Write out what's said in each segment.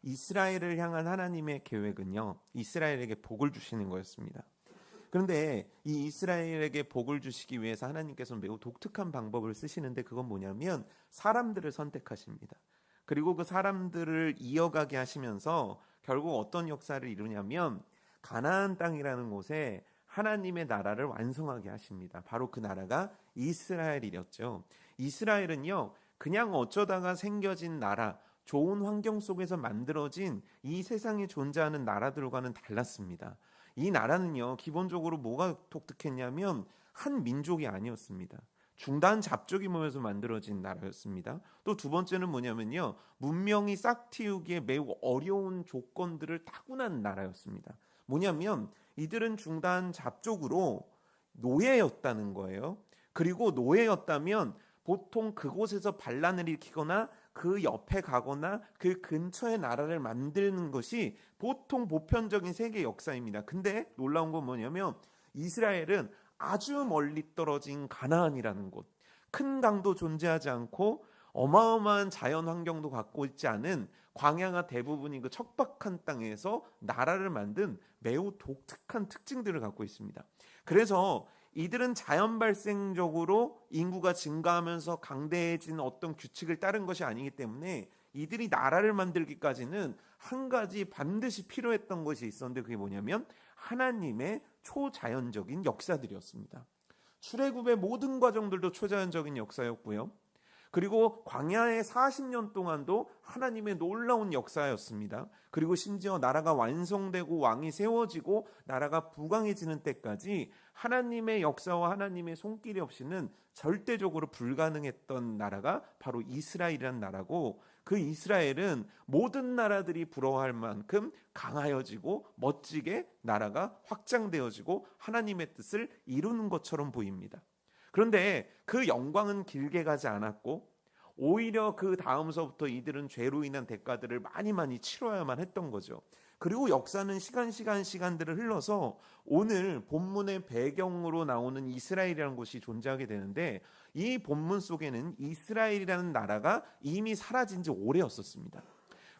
이스라엘을 향한 하나님의 계획은요, 이스라엘에게 복을 주시는 거였습니다. 그런데 이 이스라엘에게 복을 주시기 위해서 하나님께서는 매우 독특한 방법을 쓰시는데, 그건 뭐냐면 사람들을 선택하십니다. 그리고 그 사람들을 이어가게 하시면서 결국 어떤 역사를 이루냐면 가나안 땅이라는 곳에 하나님의 나라를 완성하게 하십니다. 바로 그 나라가 이스라엘이었죠. 이스라엘은요, 그냥 어쩌다가 생겨진 나라, 좋은 환경 속에서 만들어진 이 세상에 존재하는 나라들과는 달랐습니다. 이 나라는요, 기본적으로 뭐가 독특했냐면 한 민족이 아니었습니다. 중단 잡족이 모여서 만들어진 나라였습니다. 또 두 번째는 뭐냐면요, 문명이 싹틔우기에 매우 어려운 조건들을 타고난 나라였습니다. 뭐냐면 이들은 중단 잡족으로 노예였다는 거예요. 그리고 노예였다면 보통 그곳에서 반란을 일으키거나 그 옆에 가거나 그 근처의 나라를 만드는 것이 보통 보편적인 세계 역사입니다. 근데 놀라운 건 뭐냐면 이스라엘은 아주 멀리 떨어진 가나안이라는 곳, 큰 강도 존재하지 않고 어마어마한 자연 환경도 갖고 있지 않은 광야가 대부분인 그 척박한 땅에서 나라를 만든 매우 독특한 특징들을 갖고 있습니다. 그래서 이들은 자연 발생적으로 인구가 증가하면서 강대해진 어떤 규칙을 따른 것이 아니기 때문에 이들이 나라를 만들기까지는 한 가지 반드시 필요했던 것이 있었는데, 그게 뭐냐면 하나님의 초자연적인 역사들이었습니다. 출애굽의 모든 과정들도 초자연적인 역사였고요. 그리고 광야의 40년 동안도 하나님의 놀라운 역사였습니다. 그리고 심지어 나라가 완성되고 왕이 세워지고 나라가 부강해지는 때까지 하나님의 역사와 하나님의 손길이 없이는 절대적으로 불가능했던 나라가 바로 이스라엘이라는 나라고, 그 이스라엘은 모든 나라들이 부러워할 만큼 강하여지고 멋지게 나라가 확장되어지고 하나님의 뜻을 이루는 것처럼 보입니다. 그런데 그 영광은 길게 가지 않았고 오히려 그 다음서부터 이들은 죄로 인한 대가들을 많이 치러야만 했던 거죠. 그리고 역사는 시간들을 흘러서 오늘 본문의 배경으로 나오는 이스라엘이라는 곳이 존재하게 되는데, 이 본문 속에는 이스라엘이라는 나라가 이미 사라진 지 오래였었습니다.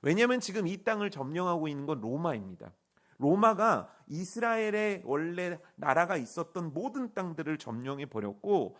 왜냐하면 지금 이 땅을 점령하고 있는 건 로마입니다. 로마가 이스라엘의 원래 나라가 있었던 모든 땅들을 점령해 버렸고,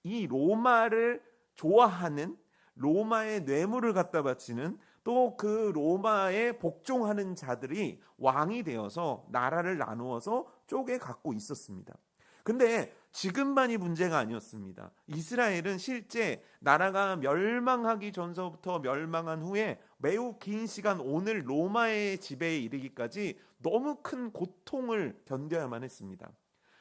이 로마를 좋아하는, 로마의 뇌물을 갖다 바치는, 또 그 로마에 복종하는 자들이 왕이 되어서 나라를 나누어서 쪼개 갖고 있었습니다. 근데 지금만이 문제가 아니었습니다. 이스라엘은 실제 나라가 멸망하기 전서부터 멸망한 후에 매우 긴 시간, 오늘 로마의 지배에 이르기까지 너무 큰 고통을 견뎌야만 했습니다.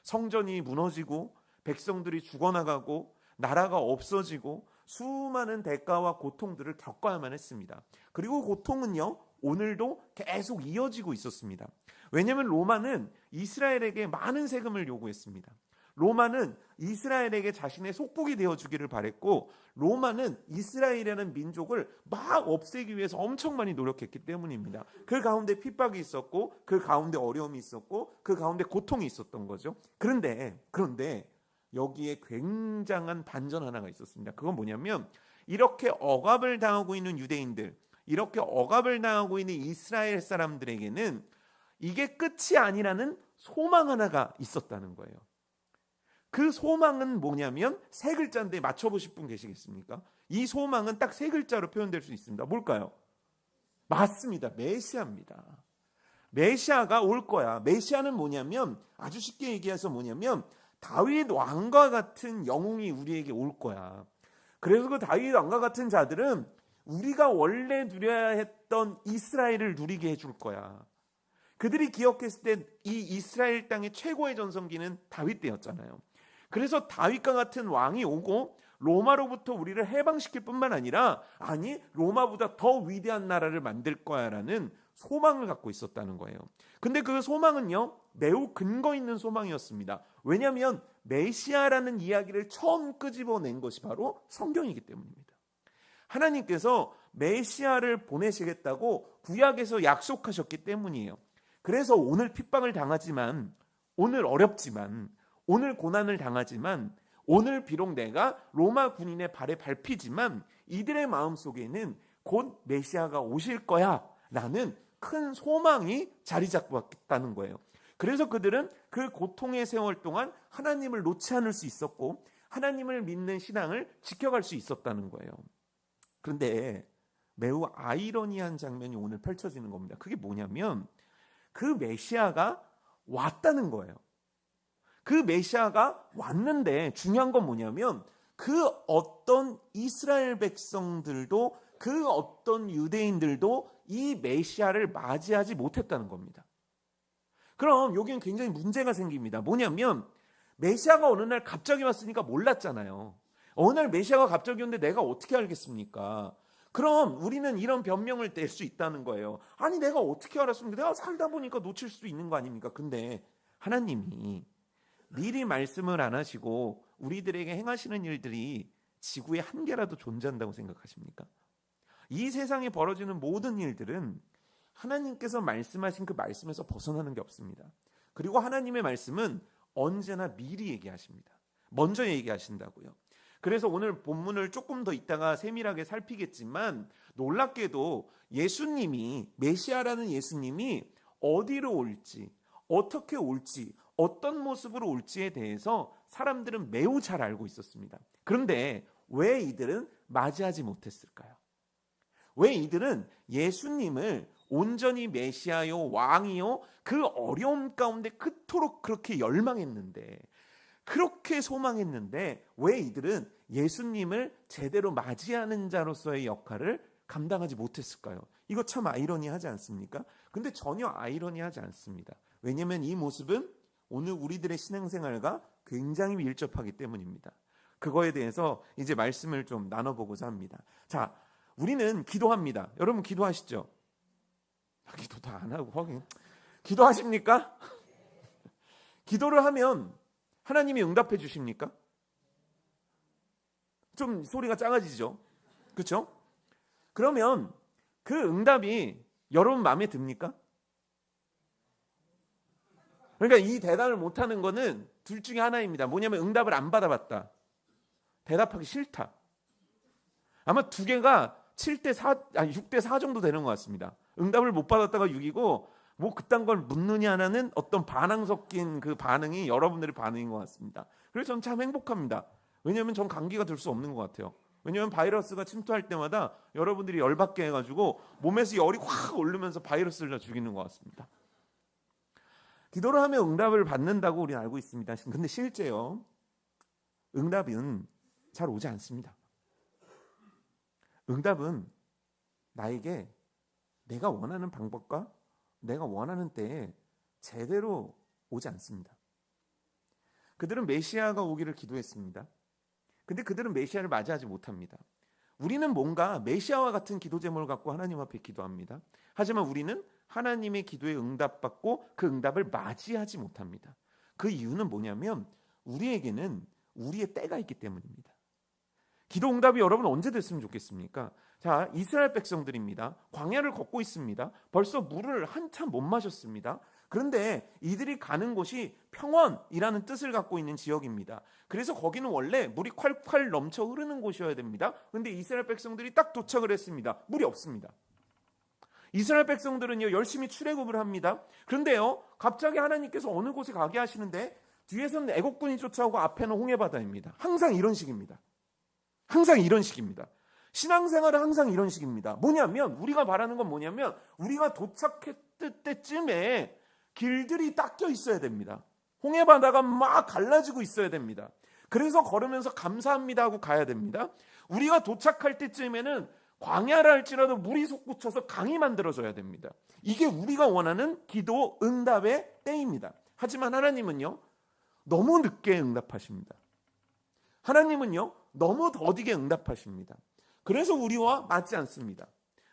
성전이 무너지고 백성들이 죽어나가고 나라가 없어지고 수많은 대가와 고통들을 겪어야만 했습니다. 그리고 고통은요, 오늘도 계속 이어지고 있었습니다. 왜냐하면 로마는 이스라엘에게 많은 세금을 요구했습니다. 로마는 이스라엘에게 자신의 속국이 되어주기를 바랬고, 로마는 이스라엘이라는 민족을 막 없애기 위해서 엄청 많이 노력했기 때문입니다. 그 가운데 핍박이 있었고, 그 가운데 어려움이 있었고, 그 가운데 고통이 있었던 거죠. 그런데 여기에 굉장한 반전 하나가 있었습니다. 그건 뭐냐면 이렇게 억압을 당하고 있는 유대인들, 이렇게 억압을 당하고 있는 이스라엘 사람들에게는 이게 끝이 아니라는 소망 하나가 있었다는 거예요. 그 소망은 뭐냐면 세 글자인데 맞춰보실 분 계시겠습니까? 이 소망은 딱 세 글자로 표현될 수 있습니다. 뭘까요? 맞습니다. 메시아입니다. 메시아가 올 거야. 메시아는 뭐냐면, 아주 쉽게 얘기해서 뭐냐면 다윗 왕과 같은 영웅이 우리에게 올 거야. 그래서 그 다윗 왕과 같은 자들은 우리가 원래 누려야 했던 이스라엘을 누리게 해줄 거야. 그들이 기억했을 때 이 이스라엘 땅의 최고의 전성기는 다윗 때였잖아요. 그래서 다윗과 같은 왕이 오고 로마로부터 우리를 해방시킬 뿐만 아니라, 아니 로마보다 더 위대한 나라를 만들 거야라는 소망을 갖고 있었다는 거예요. 근데 그 소망은요, 매우 근거 있는 소망이었습니다. 왜냐하면 메시아라는 이야기를 처음 끄집어낸 것이 바로 성경이기 때문입니다. 하나님께서 메시아를 보내시겠다고 구약에서 약속하셨기 때문이에요. 그래서 오늘 핍박을 당하지만, 오늘 어렵지만, 오늘 고난을 당하지만, 오늘 비록 내가 로마 군인의 발에 밟히지만 이들의 마음속에는 곧 메시아가 오실 거야 라는 큰 소망이 자리 잡고 있다는 거예요. 그래서 그들은 그 고통의 세월 동안 하나님을 놓지 않을 수 있었고 하나님을 믿는 신앙을 지켜갈 수 있었다는 거예요. 그런데 매우 아이러니한 장면이 오늘 펼쳐지는 겁니다. 그게 뭐냐면 그 메시아가 왔다는 거예요. 그 메시아가 왔는데 중요한 건 뭐냐면 그 어떤 이스라엘 백성들도 그 어떤 유대인들도 이 메시아를 맞이하지 못했다는 겁니다. 그럼 여기는 굉장히 문제가 생깁니다. 뭐냐면 메시아가 어느 날 갑자기 왔으니까 몰랐잖아요. 어느 날 메시아가 갑자기 오는데 내가 어떻게 알겠습니까? 그럼 우리는 이런 변명을 낼 수 있다는 거예요. 아니 내가 어떻게 알았습니까? 내가 살다 보니까 놓칠 수도 있는 거 아닙니까? 근데 하나님이 미리 말씀을 안 하시고 우리들에게 행하시는 일들이 지구에 한 개라도 존재한다고 생각하십니까? 이 세상에 벌어지는 모든 일들은 하나님께서 말씀하신 그 말씀에서 벗어나는 게 없습니다. 그리고 하나님의 말씀은 언제나 미리 얘기하십니다. 먼저 얘기하신다고요. 그래서 오늘 본문을 조금 더 이따가 세밀하게 살피겠지만 놀랍게도 예수님이 메시아라는 예수님이 어디로 올지 어떻게 올지 어떤 모습으로 올지에 대해서 사람들은 매우 잘 알고 있었습니다. 그런데 왜 이들은 맞이하지 못했을까요? 왜 이들은 예수님을 온전히 메시아요 왕이요 그 어려움 가운데 그토록 그렇게 열망했는데 그렇게 소망했는데 왜 이들은 예수님을 제대로 맞이하는 자로서의 역할을 감당하지 못했을까요? 이거 참 아이러니하지 않습니까? 근데 전혀 아이러니하지 않습니다. 왜냐하면 이 모습은 오늘 우리들의 신앙생활과 굉장히 밀접하기 때문입니다. 그거에 대해서 이제 말씀을 좀 나눠보고자 합니다. 자, 우리는 기도합니다. 여러분 기도하시죠? 기도 다 안 하고 하긴 기도하십니까? 기도를 하면 하나님이 응답해 주십니까? 좀 소리가 작아지죠? 그렇죠? 그러면 그 응답이 여러분 마음에 듭니까? 그러니까 이 대답을 못하는 거는 둘 중에 하나입니다. 뭐냐면 응답을 안 받아봤다. 대답하기 싫다. 아마 두 개가 6대 4 정도 되는 것 같습니다. 응답을 못 받았다가 6이고 뭐 그딴 걸 묻느냐라는 어떤 반항 섞인 그 반응이 여러분들의 반응인 것 같습니다. 그래서 저는 참 행복합니다. 왜냐하면 전 감기가 들 수 없는 것 같아요. 왜냐하면 바이러스가 침투할 때마다 여러분들이 열받게 해가지고 몸에서 열이 확 오르면서 바이러스를 다 죽이는 것 같습니다. 기도를 하면 응답을 받는다고 우리는 알고 있습니다. 근데 실제요 응답은 잘 오지 않습니다. 응답은 나에게 내가 원하는 방법과 내가 원하는 때에 제대로 오지 않습니다. 그들은 메시아가 오기를 기도했습니다. 근데 그들은 메시아를 맞이하지 못합니다. 우리는 뭔가 메시아와 같은 기도 제목을 갖고 하나님 앞에 기도합니다. 하지만 우리는 하나님의 기도에 응답받고 그 응답을 맞이하지 못합니다. 그 이유는 뭐냐면 우리에게는 우리의 때가 있기 때문입니다. 기도 응답이 여러분 언제 됐으면 좋겠습니까? 자, 이스라엘 백성들입니다. 광야를 걷고 있습니다. 벌써 물을 한참 못 마셨습니다. 그런데 이들이 가는 곳이 평원이라는 뜻을 갖고 있는 지역입니다. 그래서 거기는 원래 물이 콸콸 넘쳐 흐르는 곳이어야 됩니다. 그런데 이스라엘 백성들이 딱 도착을 했습니다. 물이 없습니다. 이스라엘 백성들은요 열심히 출애굽을 합니다. 그런데요 갑자기 하나님께서 어느 곳에 가게 하시는데 뒤에서는 애국군이 쫓아오고 앞에는 홍해바다입니다. 항상 이런 식입니다. 항상 이런 식입니다. 신앙생활은 항상 이런 식입니다. 뭐냐면 우리가 바라는 건 뭐냐면 우리가 도착했을 때쯤에 길들이 닦여 있어야 됩니다. 홍해바다가 막 갈라지고 있어야 됩니다. 그래서 걸으면서 감사합니다 하고 가야 됩니다. 우리가 도착할 때쯤에는 광야라 할지라도 물이 솟구쳐서 강이 만들어져야 됩니다. 이게 우리가 원하는 기도 응답의 때입니다. 하지만 하나님은요 너무 늦게 응답하십니다. 하나님은요 너무 더디게 응답하십니다. 그래서 우리와 맞지 않습니다.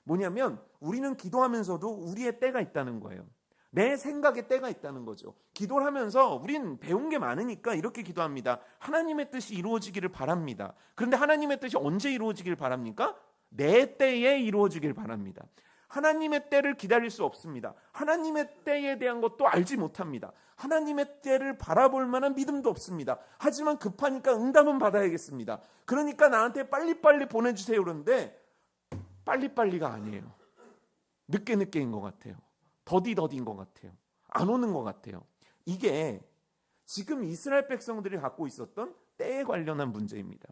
뭐냐면 우리는 기도하면서도 우리의 때가 있다는 거예요. 내 생각의 때가 있다는 거죠. 기도를 하면서 우린 배운 게 많으니까 이렇게 기도합니다. 하나님의 뜻이 이루어지기를 바랍니다. 그런데 하나님의 뜻이 언제 이루어지기를 바랍니까? 내 때에 이루어지길 바랍니다. 하나님의 때를 기다릴 수 없습니다. 하나님의 때에 대한 것도 알지 못합니다. 하나님의 때를 바라볼 만한 믿음도 없습니다. 하지만 급하니까 응답은 받아야겠습니다. 그러니까 나한테 빨리빨리 보내주세요 그러는데 빨리빨리가 아니에요. 늦게인 것 같아요. 더디인 것 같아요. 안 오는 것 같아요. 이게 지금 이스라엘 백성들이 갖고 있었던 때에 관련한 문제입니다.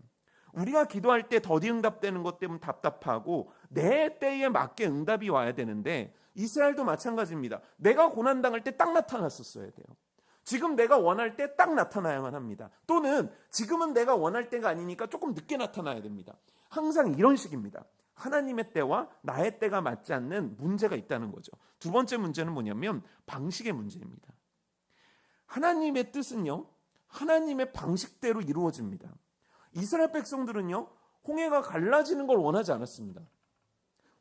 우리가 기도할 때 더디 응답되는 것 때문에 답답하고 내 때에 맞게 응답이 와야 되는데 이스라엘도 마찬가지입니다. 내가 고난당할 때 딱 나타났었어야 돼요. 지금 내가 원할 때 딱 나타나야만 합니다. 또는 지금은 내가 원할 때가 아니니까 조금 늦게 나타나야 됩니다. 항상 이런 식입니다. 하나님의 때와 나의 때가 맞지 않는 문제가 있다는 거죠. 두 번째 문제는 뭐냐면 방식의 문제입니다. 하나님의 뜻은요, 하나님의 방식대로 이루어집니다. 이스라엘 백성들은요, 홍해가 갈라지는 걸 원하지 않았습니다.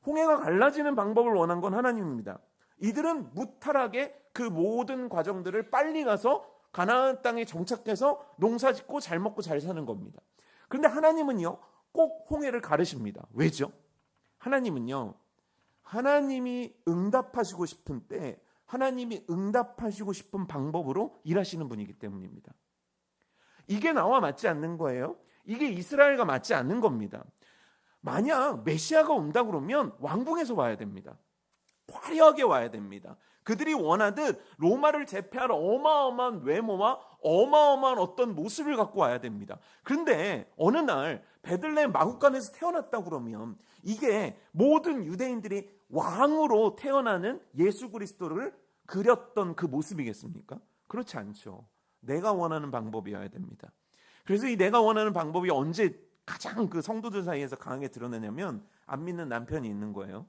홍해가 갈라지는 방법을 원한 건 하나님입니다. 이들은 무탈하게 그 모든 과정들을 빨리 가서 가나안 땅에 정착해서 농사 짓고 잘 먹고 잘 사는 겁니다. 그런데 하나님은요, 꼭 홍해를 가르십니다. 왜죠? 하나님은요, 하나님이 응답하시고 싶은 때 하나님이 응답하시고 싶은 방법으로 일하시는 분이기 때문입니다. 이게 나와 맞지 않는 거예요. 이게 이스라엘과 맞지 않는 겁니다. 만약 메시아가 온다 그러면 왕궁에서 와야 됩니다. 화려하게 와야 됩니다. 그들이 원하듯 로마를 제패할 어마어마한 외모와 어마어마한 어떤 모습을 갖고 와야 됩니다. 그런데 어느 날 베들레헴 마구간에서 태어났다 그러면 이게 모든 유대인들이 왕으로 태어나는 예수 그리스도를 그렸던 그 모습이겠습니까? 그렇지 않죠. 내가 원하는 방법이어야 됩니다. 그래서 이 내가 원하는 방법이 언제 가장 그 성도들 사이에서 강하게 드러내냐면 안 믿는 남편이 있는 거예요.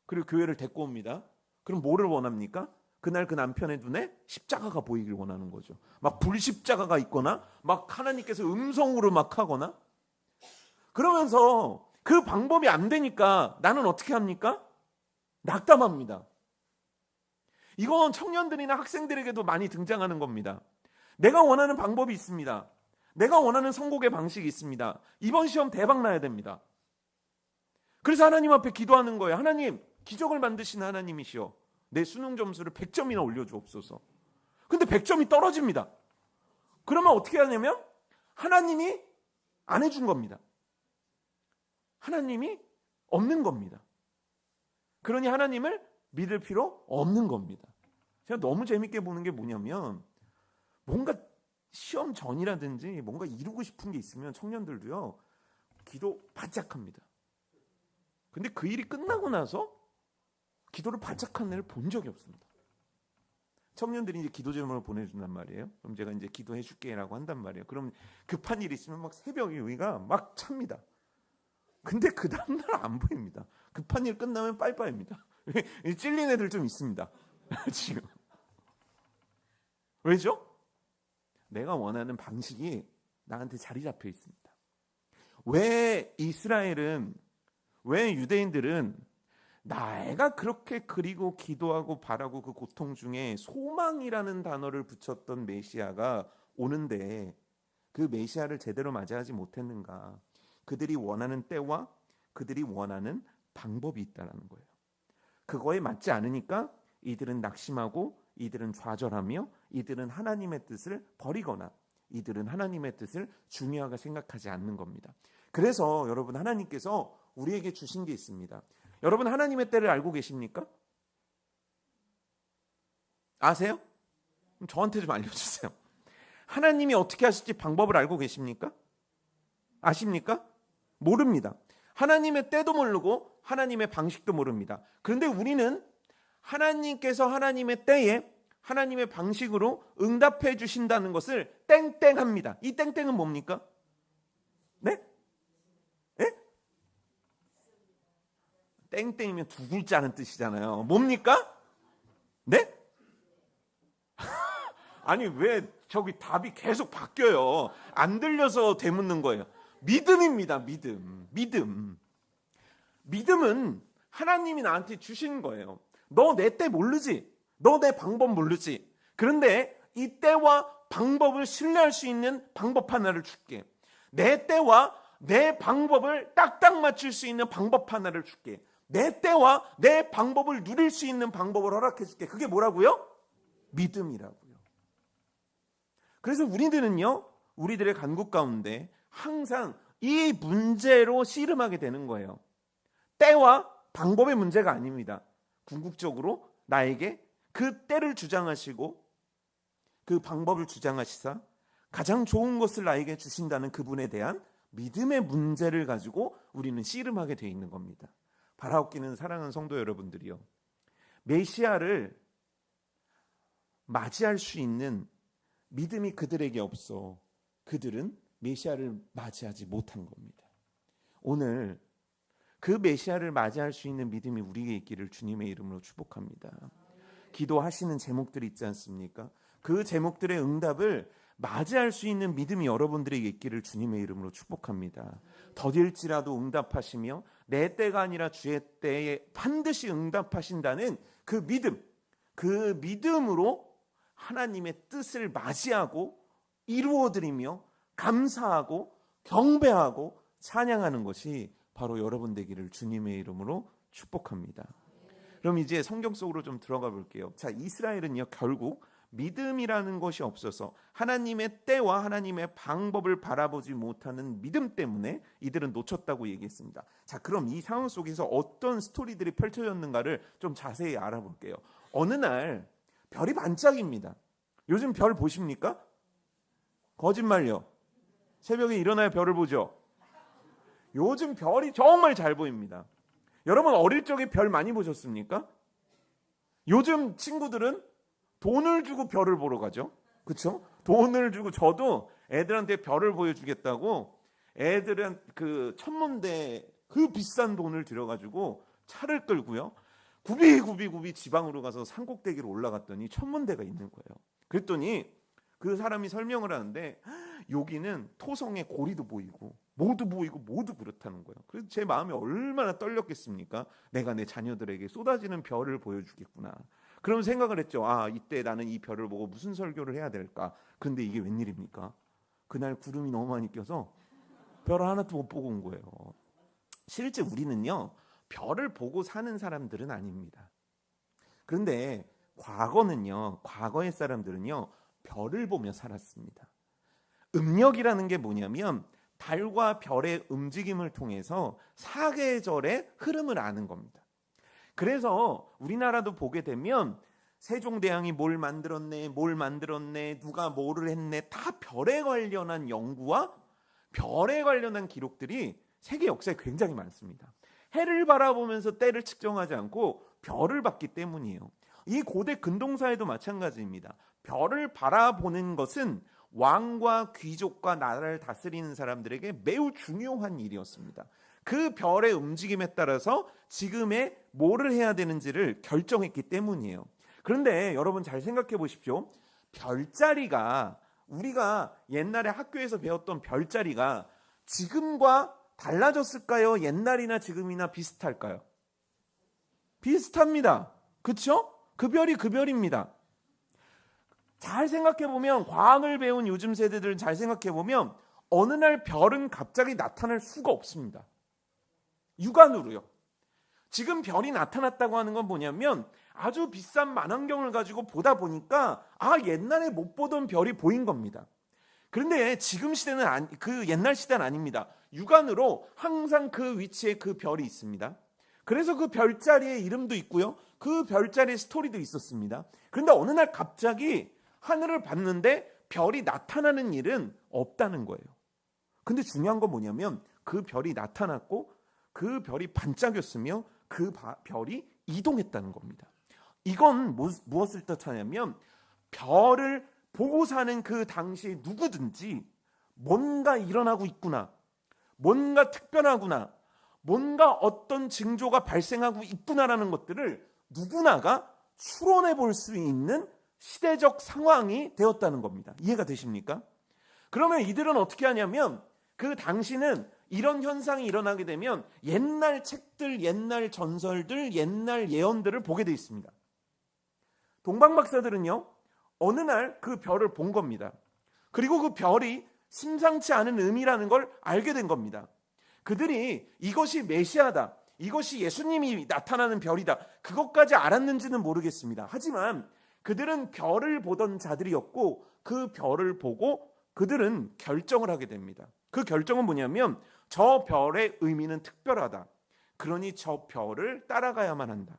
그리고 교회를 데리고 옵니다. 그럼 뭐를 원합니까? 그날 그 남편의 눈에 십자가가 보이길 원하는 거죠. 막 불십자가가 있거나 막 하나님께서 음성으로 막 하거나 그러면서 그 방법이 안 되니까 나는 어떻게 합니까? 낙담합니다. 이건 청년들이나 학생들에게도 많이 등장하는 겁니다. 내가 원하는 방법이 있습니다. 내가 원하는 선곡의 방식이 있습니다. 이번 시험 대박 나야 됩니다. 그래서 하나님 앞에 기도하는 거예요. 하나님, 기적을 만드시는 하나님이시여, 내 수능 점수를 100점이나 올려주옵소서. 근데 100점이 떨어집니다. 그러면 어떻게 하냐면 하나님이 안 해준 겁니다. 하나님이 없는 겁니다. 그러니 하나님을 믿을 필요 없는 겁니다. 제가 너무 재밌게 보는 게 뭐냐면 뭔가 시험 전이라든지 뭔가 이루고 싶은 게 있으면 청년들도요, 기도 바짝 합니다. 근데 그 일이 끝나고 나서 기도를 바짝 하는 애를 본 적이 없습니다. 청년들이 이제 기도 제목을 보내준단 말이에요. 그럼 제가 이제 기도해 줄게라고 한단 말이에요. 그럼 급한 일이 있으면 막 새벽에 여기가 막 찹니다. 근데 그 다음날 안 보입니다. 급한 일 끝나면 빠이빠이입니다. 찔린 애들 좀 있습니다. 지금. 왜죠? 내가 원하는 방식이 나한테 자리 잡혀 있습니다. 왜 이스라엘은, 왜 유대인들은 내가 그렇게 그리고 기도하고 바라고 그 고통 중에 소망이라는 단어를 붙였던 메시아가 오는데 그 메시아를 제대로 맞이하지 못했는가? 그들이 원하는 때와 그들이 원하는 방법이 있다는 거예요. 그거에 맞지 않으니까 이들은 낙심하고 이들은 좌절하며 이들은 하나님의 뜻을 버리거나 이들은 하나님의 뜻을 중요하게 생각하지 않는 겁니다. 그래서 여러분, 하나님께서 우리에게 주신 게 있습니다. 여러분, 하나님의 때를 알고 계십니까? 아세요? 그럼 저한테 좀 알려주세요. 하나님이 어떻게 하실지 방법을 알고 계십니까? 아십니까? 모릅니다. 하나님의 때도 모르고 하나님의 방식도 모릅니다. 그런데 우리는 하나님께서 하나님의 때에 하나님의 방식으로 응답해 주신다는 것을 땡땡합니다. 이 땡땡은 뭡니까? 네? 예? 땡땡이면 두 글자는 뜻이잖아요. 뭡니까? 네? 아니 왜 저기 답이 계속 바뀌어요? 안 들려서 되묻는 거예요. 믿음입니다. 믿음은 하나님이 나한테 주신 거예요. 너 내 때 모르지? 너 내 방법 모르지? 그런데 이 때와 방법을 신뢰할 수 있는 방법 하나를 줄게. 내 때와 내 방법을 딱딱 맞출 수 있는 방법 하나를 줄게. 내 때와 내 방법을 누릴 수 있는 방법을 허락해 줄게. 그게 뭐라고요? 믿음이라고요. 그래서 우리들은요, 우리들의 간국 가운데 항상 이 문제로 씨름하게 되는 거예요. 때와 방법의 문제가 아닙니다. 궁극적으로 나에게 그 때를 주장하시고 그 방법을 주장하시사 가장 좋은 것을 나에게 주신다는 그분에 대한 믿음의 문제를 가지고 우리는 씨름하게 돼 있는 겁니다. 바라옵기는 사랑하는 성도 여러분들이요, 메시아를 맞이할 수 있는 믿음이 그들에게 없어 그들은 메시아를 맞이하지 못한 겁니다. 오늘 그 메시아를 맞이할 수 있는 믿음이 우리에게 있기를 주님의 이름으로 축복합니다. 기도하시는 제목들이 있지 않습니까? 그 제목들의 응답을 맞이할 수 있는 믿음이 여러분들에게 있기를 주님의 이름으로 축복합니다. 더딜지라도 응답하시며 내 때가 아니라 주의 때에 반드시 응답하신다는 그 믿음, 그 믿음으로 하나님의 뜻을 맞이하고 이루어드리며 감사하고 경배하고 찬양하는 것이 바로 여러분 되기를 주님의 이름으로 축복합니다. 그럼 이제 성경 속으로 좀 들어가 볼게요. 자, 이스라엘은요 결국 믿음이라는 것이 없어서 하나님의 때와 하나님의 방법을 바라보지 못하는 믿음 때문에 이들은 놓쳤다고 얘기했습니다. 자, 그럼 이 상황 속에서 어떤 스토리들이 펼쳐졌는가를 좀 자세히 알아볼게요. 어느 날 별이 반짝입니다. 요즘 별 보십니까? 거짓말요. 새벽에 일어나야 별을 보죠. 요즘 별이 정말 잘 보입니다. 여러분 어릴 적에 별 많이 보셨습니까? 요즘 친구들은 돈을 주고 별을 보러 가죠. 그렇죠? 돈을 주고, 저도 애들한테 별을 보여주겠다고 애들은 그 천문대 그 비싼 돈을 들여가지고 차를 끌고요, 굽이 지방으로 가서 산꼭대기로 올라갔더니 천문대가 있는 거예요. 그랬더니 그 사람이 설명을 하는데 여기는 토성의 고리도 보이고 모두 그렇다는 거예요. 그래서 제 마음이 얼마나 떨렸겠습니까? 내가 내 자녀들에게 쏟아지는 별을 보여주겠구나. 그런 생각을 했죠. 아, 이때 나는 이 별을 보고 무슨 설교를 해야 될까? 그런데 이게 웬일입니까? 그날 구름이 너무 많이 껴서 별 하나도 못 보고 온 거예요. 실제 우리는요 별을 보고 사는 사람들은 아닙니다. 그런데 과거의 사람들은요 별을 보며 살았습니다. 음력이라는 게 뭐냐면 달과 별의 움직임을 통해서 사계절의 흐름을 아는 겁니다. 그래서 우리나라도 보게 되면 세종대왕이 뭘 만들었네, 누가 뭐를 했네, 다 별에 관련한 연구와 별에 관련한 기록들이 세계 역사에 굉장히 많습니다. 해를 바라보면서 때를 측정하지 않고 별을 봤기 때문이에요. 이 고대 근동사에도 마찬가지입니다. 별을 바라보는 것은 왕과 귀족과 나라를 다스리는 사람들에게 매우 중요한 일이었습니다. 그 별의 움직임에 따라서 지금의 뭐를 해야 되는지를 결정했기 때문이에요. 그런데 여러분 잘 생각해 보십시오. 별자리가, 우리가 옛날에 학교에서 배웠던 별자리가 지금과 달라졌을까요? 옛날이나 지금이나 비슷할까요? 비슷합니다. 그렇죠? 그 별이 그 별입니다. 잘 생각해보면, 과학을 배운 요즘 세대들은 잘 생각해보면 어느 날 별은 갑자기 나타날 수가 없습니다. 육안으로요. 지금 별이 나타났다고 하는 건 뭐냐면 아주 비싼 만원경을 가지고 보다 보니까 옛날에 못 보던 별이 보인 겁니다. 그런데 지금 시대는 그 옛날 시대는 아닙니다. 육안으로 항상 그 위치에 그 별이 있습니다. 그래서 그 별자리의 이름도 있고요, 그 별자리의 스토리도 있었습니다. 그런데 어느 날 갑자기 하늘을 봤는데 별이 나타나는 일은 없다는 거예요. 근데 중요한 건 뭐냐면 그 별이 나타났고 그 별이 반짝였으며 그 별이 이동했다는 겁니다. 이건 무엇을 뜻하냐면 별을 보고 사는 그 당시에 누구든지 뭔가 일어나고 있구나, 뭔가 특별하구나, 뭔가 어떤 징조가 발생하고 있구나라는 것들을 누구나가 추론해 볼 수 있는 시대적 상황이 되었다는 겁니다. 이해가 되십니까? 그러면 이들은 어떻게 하냐면 그 당시는 이런 현상이 일어나게 되면 옛날 책들, 옛날 전설들, 옛날 예언들을 보게 돼 있습니다. 동방박사들은요 어느 날 그 별을 본 겁니다. 그리고 그 별이 심상치 않은 의미라는 걸 알게 된 겁니다. 그들이 이것이 메시아다, 이것이 예수님이 나타나는 별이다, 그것까지 알았는지는 모르겠습니다. 하지만 그들은 별을 보던 자들이었고 그 별을 보고 그들은 결정을 하게 됩니다. 그 결정은 뭐냐면 저 별의 의미는 특별하다, 그러니 저 별을 따라가야만 한다.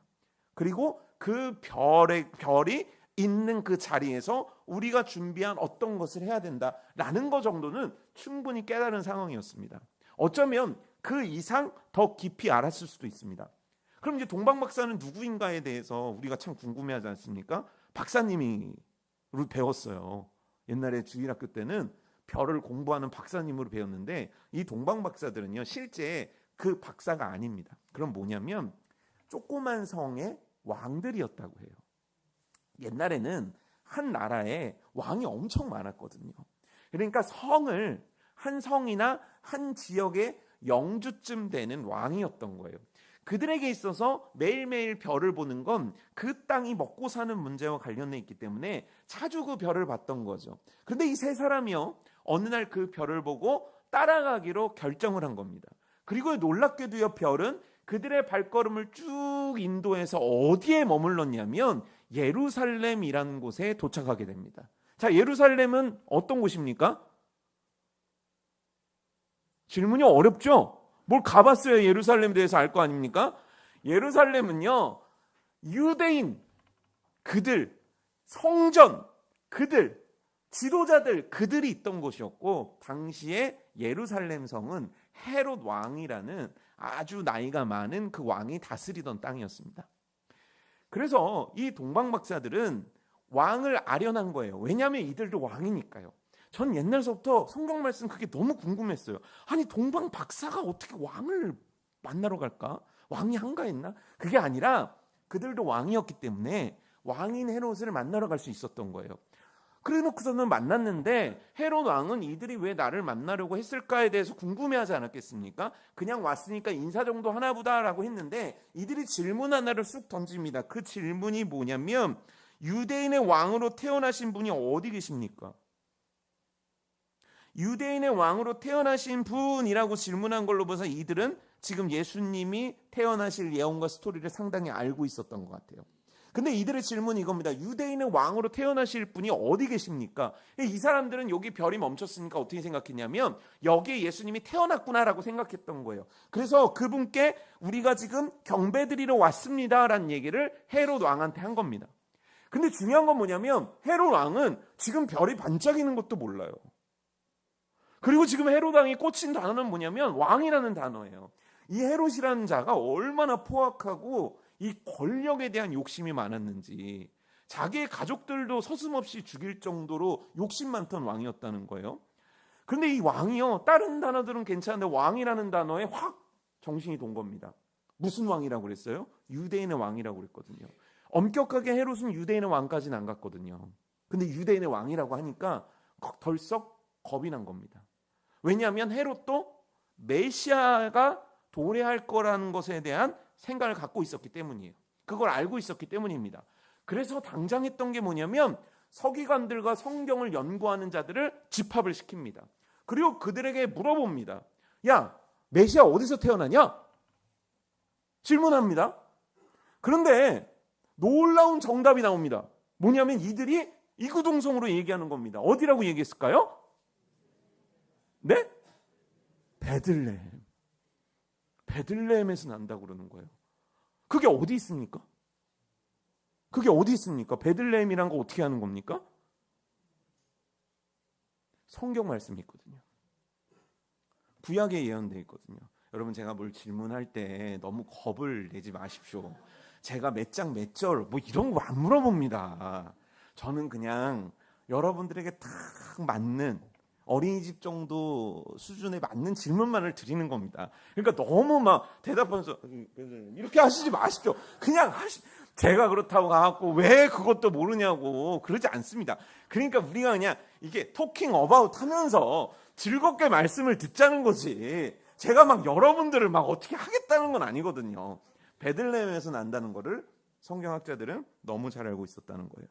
그리고 그 별이 있는 그 자리에서 우리가 준비한 어떤 것을 해야 된다라는 것 정도는 충분히 깨달은 상황이었습니다. 어쩌면 그 이상 더 깊이 알았을 수도 있습니다. 그럼 이제 동방박사는 누구인가에 대해서 우리가 참 궁금해하지 않습니까? 박사님으로 배웠어요. 옛날에 주일학교 때는 별을 공부하는 박사님으로 배웠는데 이 동방박사들은요 실제 그 박사가 아닙니다. 그럼 뭐냐면 조그만 성의 왕들이었다고 해요. 옛날에는 한 나라에 왕이 엄청 많았거든요. 그러니까 한 성이나 한 지역의 영주쯤 되는 왕이었던 거예요. 그들에게 있어서 매일매일 별을 보는 건 그 땅이 먹고 사는 문제와 관련돼 있기 때문에 자주 그 별을 봤던 거죠. 그런데 이 세 사람이요 어느 날 그 별을 보고 따라가기로 결정을 한 겁니다. 그리고 놀랍게도요 별은 그들의 발걸음을 쭉 인도해서 어디에 머물렀냐면 예루살렘이라는 곳에 도착하게 됩니다. 자, 예루살렘은 어떤 곳입니까? 질문이 어렵죠? 뭘 가봤어야 예루살렘에 대해서 알 거 아닙니까? 예루살렘은요 유대인 그들, 성전 그들, 지도자들 그들이 있던 곳이었고 당시에 예루살렘 성은 헤롯 왕이라는 아주 나이가 많은 그 왕이 다스리던 땅이었습니다. 그래서 이 동방박사들은 왕을 아련한 거예요. 왜냐하면 이들도 왕이니까요. 전 옛날서부터 성경 말씀 그게 너무 궁금했어요. 아니 동방박사가 어떻게 왕을 만나러 갈까? 왕이 한가했나? 그게 아니라 그들도 왕이었기 때문에 왕인 헤롯을 만나러 갈 수 있었던 거예요. 그래 놓고서는 만났는데 헤롯 왕은 이들이 왜 나를 만나려고 했을까에 대해서 궁금해하지 않았겠습니까? 그냥 왔으니까 인사 정도 하나 보다라고 했는데 이들이 질문 하나를 쑥 던집니다. 그 질문이 뭐냐면 유대인의 왕으로 태어나신 분이 어디 계십니까? 유대인의 왕으로 태어나신 분이라고 질문한 걸로 봐서 이들은 지금 예수님이 태어나실 예언과 스토리를 상당히 알고 있었던 것 같아요. 근데 이들의 질문이 이겁니다. 유대인의 왕으로 태어나실 분이 어디 계십니까? 이 사람들은 여기 별이 멈췄으니까 어떻게 생각했냐면 여기에 예수님이 태어났구나라고 생각했던 거예요. 그래서 그분께 우리가 지금 경배드리러 왔습니다라는 얘기를 헤롯 왕한테 한 겁니다. 근데 중요한 건 뭐냐면 헤롯 왕은 지금 별이 반짝이는 것도 몰라요. 그리고 지금 헤롯 왕이 꽂힌 단어는 뭐냐면 왕이라는 단어예요. 이 헤롯이라는 자가 얼마나 포악하고 이 권력에 대한 욕심이 많았는지 자기의 가족들도 서슴없이 죽일 정도로 욕심 많던 왕이었다는 거예요. 그런데 이 왕이요 다른 단어들은 괜찮은데 왕이라는 단어에 확 정신이 돈 겁니다. 무슨 왕이라고 그랬어요? 유대인의 왕이라고 그랬거든요. 엄격하게 헤롯은 유대인의 왕까지는 안 갔거든요. 근데 유대인의 왕이라고 하니까 덜썩 겁이 난 겁니다. 왜냐하면 헤롯도 메시아가 도래할 거라는 것에 대한 생각을 갖고 있었기 때문이에요. 그걸 알고 있었기 때문입니다. 그래서 당장 했던 게 뭐냐면 서기관들과 성경을 연구하는 자들을 집합을 시킵니다. 그리고 그들에게 물어봅니다. 야, 메시아 어디서 태어나냐? 질문합니다. 그런데 놀라운 정답이 나옵니다. 뭐냐면 이들이 이구동성으로 얘기하는 겁니다. 어디라고 얘기했을까요? 네? 베들레헴. 베들레헴에서 난다고 그러는 거예요. 그게 어디 있습니까? 그게 어디 있습니까? 베들레헴이란 거 어떻게 하는 겁니까? 성경 말씀이 있거든요. 구약에 예언되어 있거든요. 여러분 제가 뭘 질문할 때 너무 겁을 내지 마십시오. 제가 몇 장 몇 절 뭐 이런 거 안 물어봅니다. 저는 그냥 여러분들에게 딱 맞는 어린이집 정도 수준에 맞는 질문만을 드리는 겁니다. 그러니까 너무 막 대답하면서 이렇게 하시지 마십시오. 그냥 제가 그렇다고 하고 왜 그것도 모르냐고 그러지 않습니다. 그러니까 우리가 그냥 이게 토킹 어바웃 하면서 즐겁게 말씀을 듣자는 거지 제가 막 여러분들을 막 어떻게 하겠다는 건 아니거든요. 베들레헴에서 난다는 거를 성경학자들은 너무 잘 알고 있었다는 거예요.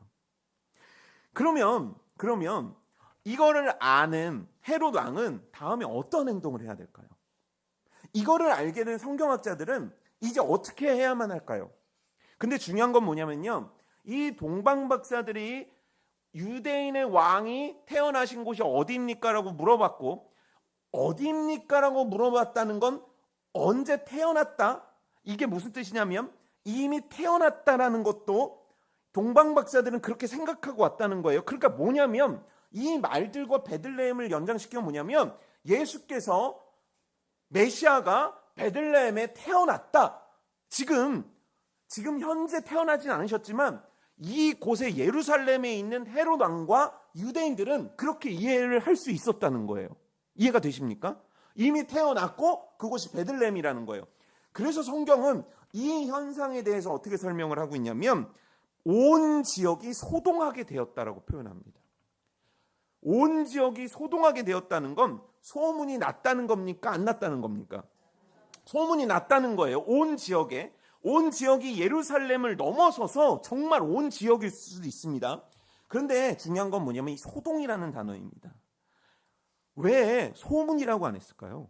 그러면 이거를 아는 헤롯 왕은 다음에 어떤 행동을 해야 될까요? 이거를 알게 된 성경학자들은 이제 어떻게 해야만 할까요? 근데 중요한 건 뭐냐면요. 이 동방박사들이 유대인의 왕이 태어나신 곳이 어디입니까? 라고 물어봤고 어디입니까? 라고 물어봤다는 건 언제 태어났다? 이게 무슨 뜻이냐면 이미 태어났다라는 것도 동방박사들은 그렇게 생각하고 왔다는 거예요. 그러니까 뭐냐면 이 말들과 베들레헴을 연장시키면 뭐냐면 예수께서 메시아가 베들레헴에 태어났다. 지금 현재 태어나진 않으셨지만 이곳에 예루살렘에 있는 헤롯 왕과 유대인들은 그렇게 이해를 할 수 있었다는 거예요. 이해가 되십니까? 이미 태어났고 그곳이 베들레헴이라는 거예요. 그래서 성경은 이 현상에 대해서 어떻게 설명을 하고 있냐면 온 지역이 소동하게 되었다라고 표현합니다. 온 지역이 소동하게 되었다는 건 소문이 났다는 겁니까? 안 났다는 겁니까? 소문이 났다는 거예요. 온 지역이 예루살렘을 넘어서서 정말 온 지역일 수도 있습니다. 그런데 중요한 건 뭐냐면 이 소동이라는 단어입니다. 왜 소문이라고 안 했을까요?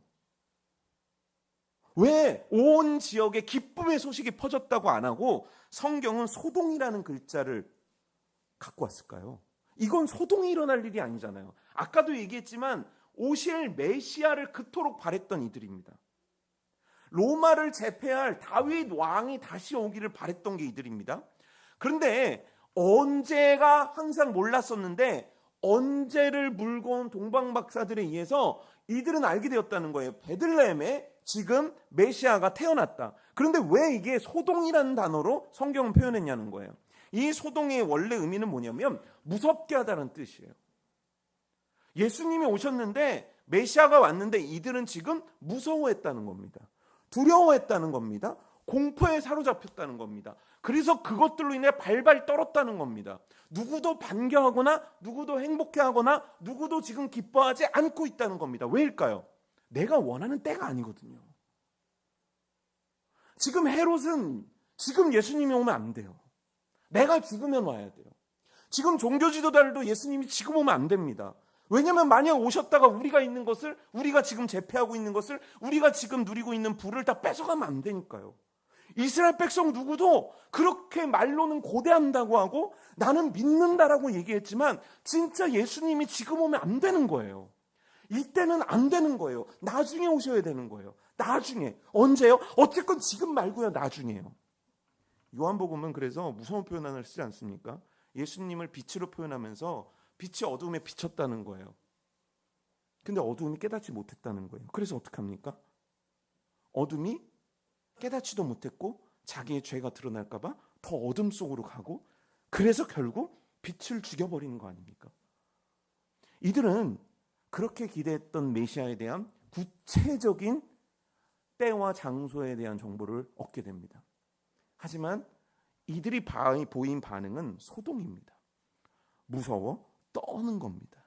왜 온 지역에 기쁨의 소식이 퍼졌다고 안 하고 성경은 소동이라는 글자를 갖고 왔을까요? 이건 소동이 일어날 일이 아니잖아요. 아까도 얘기했지만 오실 메시아를 그토록 바랬던 이들입니다. 로마를 제패할 다윗 왕이 다시 오기를 바랬던 게 이들입니다. 그런데 언제가 항상 몰랐었는데 언제를 물고 온 동방박사들에 의해서 이들은 알게 되었다는 거예요. 베들레헴에 지금 메시아가 태어났다. 그런데 왜 이게 소동이라는 단어로 성경은 표현했냐는 거예요. 이 소동의 원래 의미는 뭐냐면 무섭게 하다는 뜻이에요. 예수님이 오셨는데 메시아가 왔는데 이들은 지금 무서워했다는 겁니다. 두려워했다는 겁니다. 공포에 사로잡혔다는 겁니다. 그래서 그것들로 인해 발발 떨었다는 겁니다. 누구도 반겨하거나 누구도 행복해하거나 누구도 지금 기뻐하지 않고 있다는 겁니다. 왜일까요? 내가 원하는 때가 아니거든요. 지금 헤롯은 지금 예수님이 오면 안 돼요. 내가 죽으면 와야 돼요. 지금 종교지도자들도 예수님이 지금 오면 안 됩니다. 왜냐하면 만약 오셨다가 우리가 지금 제패하고 있는 것을 우리가 지금 누리고 있는 부를 다 뺏어가면 안 되니까요. 이스라엘 백성 누구도 그렇게 말로는 고대한다고 하고 나는 믿는다라고 얘기했지만 진짜 예수님이 지금 오면 안 되는 거예요. 이때는 안 되는 거예요. 나중에 오셔야 되는 거예요. 나중에. 언제요? 어쨌건 지금 말고요. 나중에요. 요한복음은 그래서 무서운 표현을 쓰지 않습니까? 예수님을 빛으로 표현하면서 빛이 어두움에 비쳤다는 거예요. 근데 어두움이 깨닫지 못했다는 거예요. 그래서 어떡합니까? 어둠이 깨닫지도 못했고 자기의 죄가 드러날까 봐 더 어둠 속으로 가고 그래서 결국 빛을 죽여버리는 거 아닙니까? 이들은 그렇게 기대했던 메시아에 대한 구체적인 때와 장소에 대한 정보를 얻게 됩니다. 하지만 이들이 보인 반응은 소동입니다. 무서워 떠는 겁니다.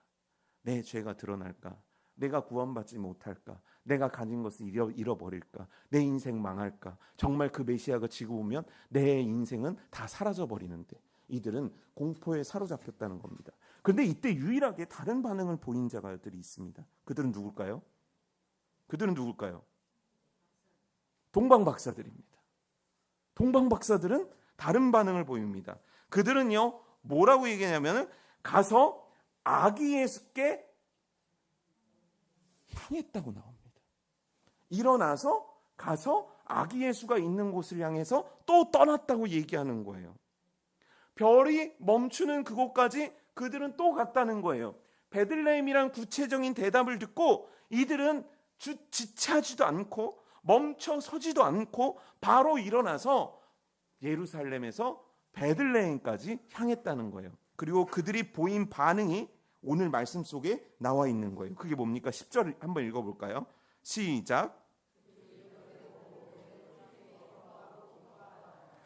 내 죄가 드러날까? 내가 구원받지 못할까? 내가 가진 것을 잃어버릴까? 내 인생 망할까? 정말 그 메시아가 지고 오면 내 인생은 다 사라져버리는데 이들은 공포에 사로잡혔다는 겁니다. 그런데 이때 유일하게 다른 반응을 보인 자들이 있습니다. 그들은 누굴까요? 동방박사들입니다. 동방박사들은 다른 반응을 보입니다. 그들은요 뭐라고 얘기하냐면 가서 아기 예수께 향했다고 나옵니다. 일어나서 가서 아기 예수가 있는 곳을 향해서 또 떠났다고 얘기하는 거예요. 별이 멈추는 그곳까지 그들은 또 갔다는 거예요. 베들레헴이란 구체적인 대답을 듣고 이들은 지체하지도 않고 멈춰 서지도 않고 바로 일어나서 예루살렘에서 베들레헴까지 향했다는 거예요. 그리고 그들이 보인 반응이 오늘 말씀 속에 나와 있는 거예요. 그게 뭡니까? 10절 한번 읽어볼까요? 시작.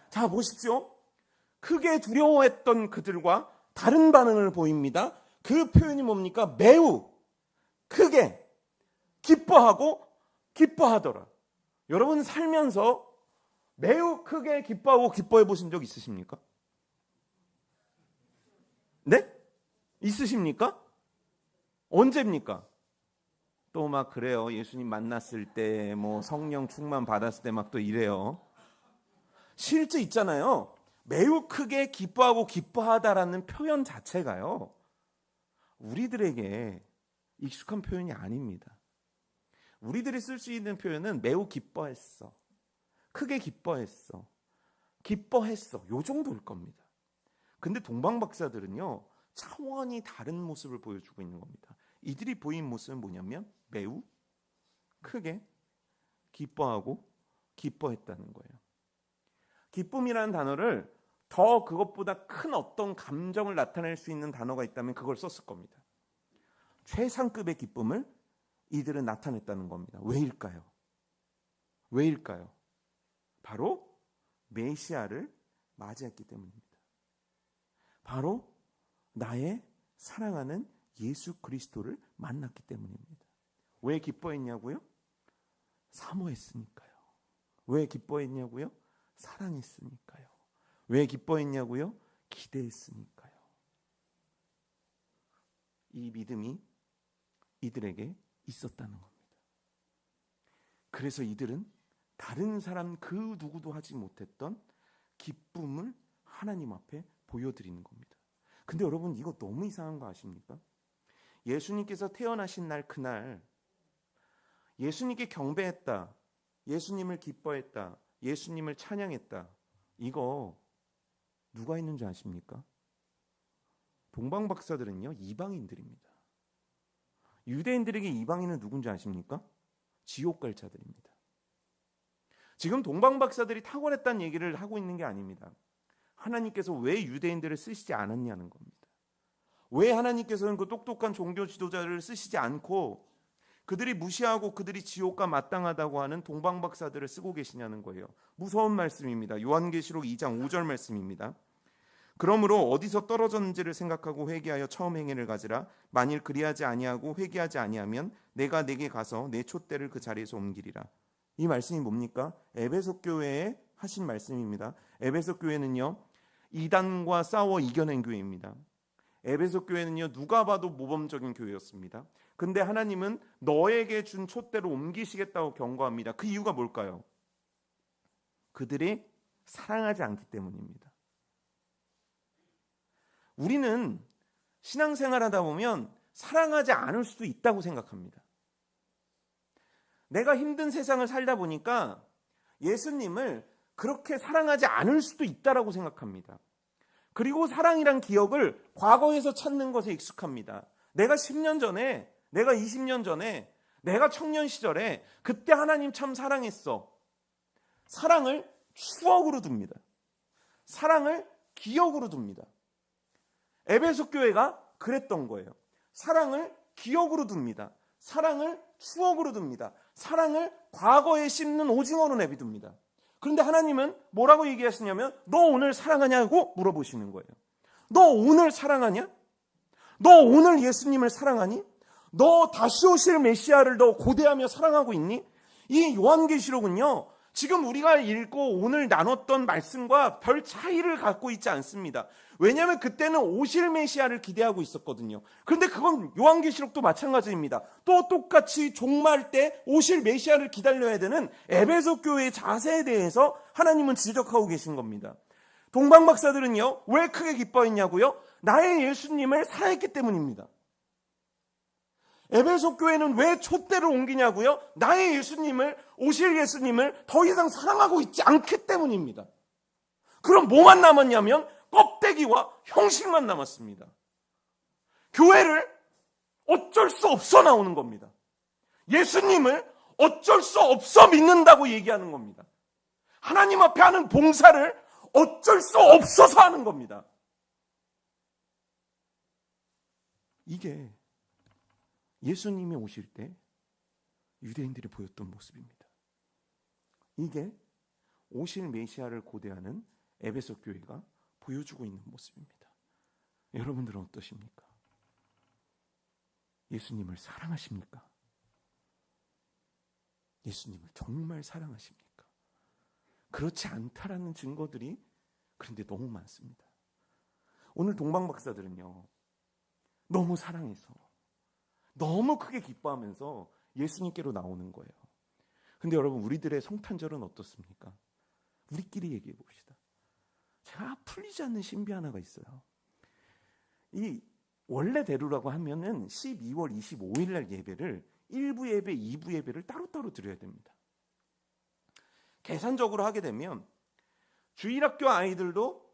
자, 보십시오. 크게 두려워했던 그들과 다른 반응을 보입니다. 그 표현이 뭡니까? 매우 크게 기뻐하더라. 여러분 살면서 매우 크게 기뻐하고 기뻐해 보신 적 있으십니까? 네? 있으십니까? 언제입니까? 또 막 그래요. 예수님 만났을 때, 성령 충만 받았을 때 막 또 이래요. 실제 있잖아요. 매우 크게 기뻐하고 기뻐하다라는 표현 자체가요. 우리들에게 익숙한 표현이 아닙니다. 우리들이 쓸 수 있는 표현은 매우 기뻐했어. 크게 기뻐했어. 기뻐했어. 요 정도일 겁니다. 근데 동방박사들은요, 차원이 다른 모습을 보여주고 있는 겁니다. 이들이 보인 모습은 뭐냐면 매우 크게 기뻐하고 기뻐했다는 거예요. 기쁨이라는 단어를 더 그것보다 큰 어떤 감정을 나타낼 수 있는 단어가 있다면 그걸 썼을 겁니다. 최상급의 기쁨을 이들은 나타냈다는 겁니다. 왜일까요? 왜일까요? 바로 메시아를 맞이했기 때문입니다. 바로 나의 사랑하는 예수 그리스도를 만났기 때문입니다. 왜 기뻐했냐고요? 사모했으니까요. 왜 기뻐했냐고요? 사랑했으니까요. 왜 기뻐했냐고요? 기대했으니까요. 이 믿음이 이들에게 있었다는 겁니다. 그래서 이들은 다른 사람 그 누구도 하지 못했던 기쁨을 하나님 앞에 보여드리는 겁니다. 근데 여러분, 이거 너무 이상한 거 아십니까? 예수님께서 태어나신 날, 그날 예수님께 경배했다, 예수님을 기뻐했다, 예수님을 찬양했다, 이거 누가 있는 줄 아십니까? 동방박사들은요, 이방인들입니다. 유대인들에게 이방인은 누군지 아십니까? 지옥 갈 자들입니다. 지금 동방박사들이 탁월했다는 얘기를 하고 있는 게 아닙니다. 하나님께서 왜 유대인들을 쓰시지 않았냐는 겁니다. 왜 하나님께서는 그 똑똑한 종교 지도자를 쓰시지 않고 그들이 무시하고 그들이 지옥과 마땅하다고 하는 동방박사들을 쓰고 계시냐는 거예요. 무서운 말씀입니다. 요한계시록 2장 5절 말씀입니다. 그러므로 어디서 떨어졌는지를 생각하고 회개하여 처음 행위를 가지라. 만일 그리하지 아니하고 회개하지 아니하면 내가 내게 가서 내 촛대를 그 자리에서 옮기리라. 이 말씀이 뭡니까? 에베소 교회에 하신 말씀입니다. 에베소 교회는요, 이단과 싸워 이겨낸 교회입니다. 에베소 교회는요, 누가 봐도 모범적인 교회였습니다. 근데 하나님은 너에게 준 촛대로 옮기시겠다고 경고합니다. 그 이유가 뭘까요? 그들이 사랑하지 않기 때문입니다. 우리는 신앙생활하다 보면 사랑하지 않을 수도 있다고 생각합니다. 내가 힘든 세상을 살다 보니까 예수님을 그렇게 사랑하지 않을 수도 있다라고 생각합니다. 그리고 사랑이란 기억을 과거에서 찾는 것에 익숙합니다. 내가 10년 전에, 내가 20년 전에, 내가 청년 시절에 그때 하나님 참 사랑했어. 사랑을 추억으로 둡니다. 사랑을 기억으로 둡니다. 에베소 교회가 그랬던 거예요. 사랑을 기억으로 둡니다. 사랑을 추억으로 둡니다. 사랑을 과거에 씹는 오징어로 내비둡니다. 그런데 하나님은 뭐라고 얘기하시냐면 너 오늘 사랑하냐고 물어보시는 거예요. 너 오늘 사랑하냐? 너 오늘 예수님을 사랑하니? 너 다시 오실 메시아를 너 고대하며 사랑하고 있니? 이 요한계시록은요, 지금 우리가 읽고 오늘 나눴던 말씀과 별 차이를 갖고 있지 않습니다. 왜냐하면 그때는 오실 메시아를 기대하고 있었거든요. 그런데 그건 요한계시록도 마찬가지입니다. 또 똑같이 종말 때 오실 메시아를 기다려야 되는 에베소 교회의 자세에 대해서 하나님은 지적하고 계신 겁니다. 동방박사들은요, 왜 크게 기뻐했냐고요? 나의 예수님을 사랑했기 때문입니다. 에베소 교회는 왜 촛대를 옮기냐고요? 나의 예수님을, 오실 예수님을 더 이상 사랑하고 있지 않기 때문입니다. 그럼 뭐만 남았냐면 껍데기와 형식만 남았습니다. 교회를 어쩔 수 없어 나오는 겁니다. 예수님을 어쩔 수 없어 믿는다고 얘기하는 겁니다. 하나님 앞에 하는 봉사를 어쩔 수 없어서 하는 겁니다. 이게 예수님이 오실 때 유대인들이 보였던 모습입니다. 이게 오실 메시아를 고대하는 에베소 교회가 보여주고 있는 모습입니다. 여러분들은 어떠십니까? 예수님을 사랑하십니까? 예수님을 정말 사랑하십니까? 그렇지 않다라는 증거들이 그런데 너무 많습니다. 오늘 동방박사들은요, 너무 사랑해서 너무 크게 기뻐하면서 예수님께로 나오는 거예요. 근데 여러분, 우리들의 성탄절은 어떻습니까? 우리끼리 얘기해 봅시다. 제가 풀리지 않는 신비 하나가 있어요. 이 원래대로라고 하면은 12월 25일 날 예배를 1부 예배, 2부 예배를 따로따로 드려야 됩니다. 계산적으로 하게 되면 주일학교 아이들도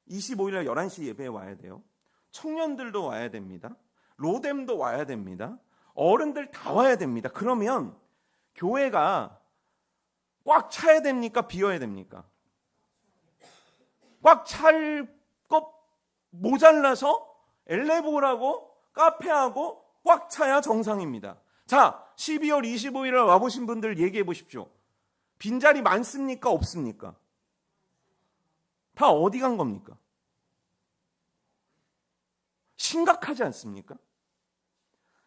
25일날 11시 예배에 와야 돼요. 청년들도 와야 됩니다. 로뎀도 와야 됩니다. 어른들 다 와야 됩니다. 그러면 교회가 꽉 차야 됩니까? 비어야 됩니까? 꽉 찰 것 모자라서 엘레보라고 카페하고 꽉 차야 정상입니다. 자, 12월 25일에 와보신 분들 얘기해 보십시오. 빈자리 많습니까? 없습니까? 다 어디 간 겁니까? 심각하지 않습니까?